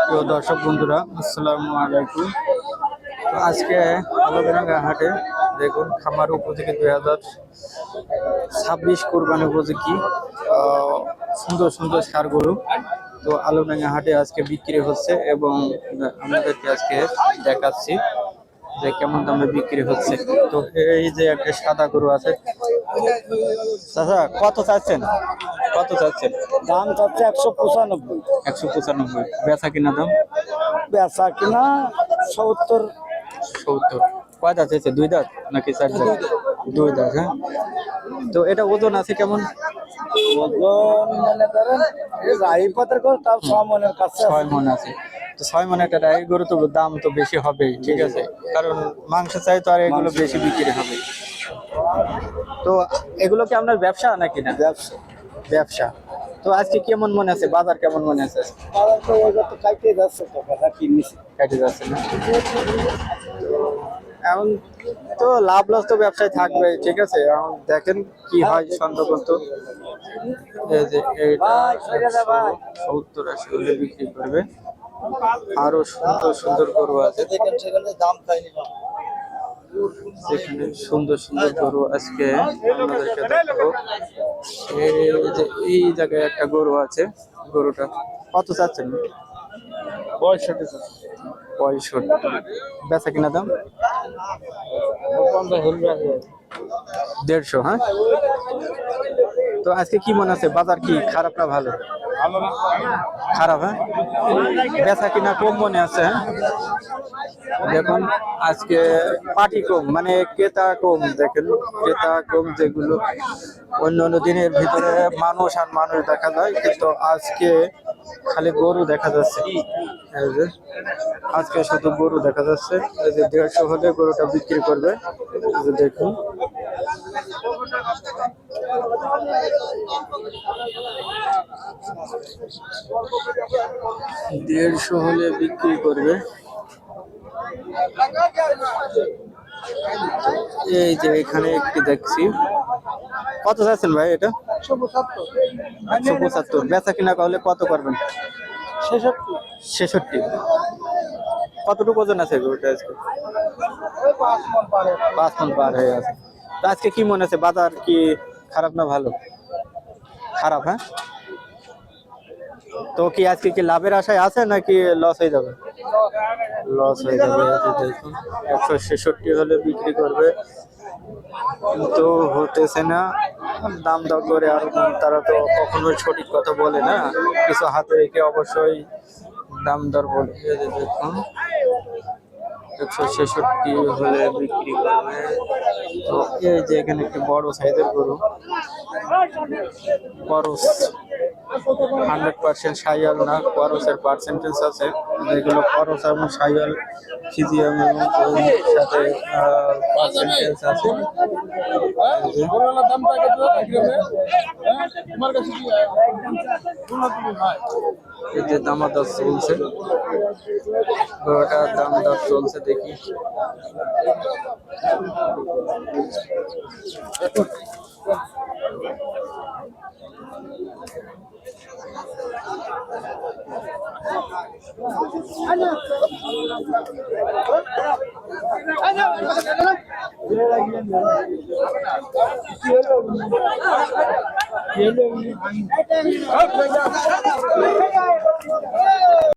প্রিয় দর্শক বন্ধুরা, আসসালামু আলাইকুম। তো আজকে আলোচনা হাটে দেখুন খামার উপযোগী 2026 কোরবানি উপযোগী সুন্দর সুন্দর ষাঁড় গরু তো আলোডাঙ্গা হাটে আজকে বিক্রি হচ্ছে এবং আমাদেরকে আজকে দেখাচ্ছি যে কেমন দামে বিক্রি হচ্ছে। তো এই যে একটা সাদা গরু আছে, চাচা কত চাচ্ছেন? দাম চাচ্ছে 195। 195। বেচা কিনা দাম? বেচা কিনা 70। কয় দাঁত হয়েছে? 2 দাঁত নাকি 4 দাঁত? 2 দাঁত। হ্যাঁ, তো এটা ওজন আছে কেমন? ওজন মনে করেন এই রাই পাতের করে তার 6 মনের কাছে 6 মন আছে। তো 6 মন একটা রাই গরু, তো দাম তো বেশি হবেই, ঠিক আছে, কারণ মাংস চাই তো আর এগুলো বেশি বিক্রি হবে। তো এগুলো কি আপনার ব্যবসা নাকি না? ব্যবসা। তো আজকে কেমন মনে আছে, বাজার কেমন মনে আছে? কাটতে যাচ্ছে তো কথা কিনছি কেটে যাচ্ছে না এখন, তো লাভ লস তো ব্যবসায় থাকবে, ঠিক আছে। এখন দেখেন কি হয় সন্দেহ করতো। এই যে এইটা 70-80 হলে বিক্রি করবে। আরো সুন্দর সুন্দর গরু আছে, দাম চাইনি সেখানে সুন্দর সুন্দর গরু আজকে আপনাদেরকে দেখাবো। এই যে এই জায়গায় একটা গরু আছে, গরুটা কত চাচ্ছেন? 65। বেচা কিনা দাম 150। হ্যাঁ, তো আজকে কি মনে আছে, বাজার কি খারাপ না ভালো? খারাপ। হ্যাঁ, বেচা কিনা কম মনে আছে। হ্যাঁ, দেখুন আজকে পাটি কম, মানে ক্রেতা কম। দেখেন ক্রেতা কম, যেগুলো অন্য অন্য দিনের ভিতরে মানুষ আর মানুষ দেখা যায়, কিন্তু আজকে খালি গরু দেখা যাচ্ছে। এই যে আজকে শুধু গরু দেখা যাচ্ছে। এই যে 150 হলে গরুটা বিক্রি করবে। এই যে দেখুন, দেড়শো হলে বিক্রি করবে। এই যে এখানে একটি দেখছি, কত চাচ্ছেন ভাই এটা? 175। বেচা কিনা করলে কত করবেন? 66। কতটুকু ওজন আছে গরুটা আজকে? 5 মণ পার হয়ে আছে। তো আজকে কি মনে আছে, বাজার কি খারাপ না ভালো? খারাপ। হ্যাঁ, তো কি আজকে কি লাভের আশায় আছে নাকি লস হয়ে যাবে? লস হয়ে যাবে। দেখুন 166 হলে বিক্রি করবে, কিন্তু হতেছে না। দাম দর করে, আর তারা তো কখনোই সঠিক কথা বলে না, কিছু হাতে রেখে অবশ্যই দাম দর বলে। দেখুন 166 হলে বিক্রি করবে। তো এই যে এখানে একটি বড় সাইজের গরু, করস 100% সাইয়াল না, করসের পার্সেন্টেজ আছে, যেগুলো করস এবং সাইয়াল ফিজিয়াম এবং সাথে পার্সেন্টেজ আছে। এই যে দামাদর চলছে, গরুটার দাম দর চলছে, দেখি।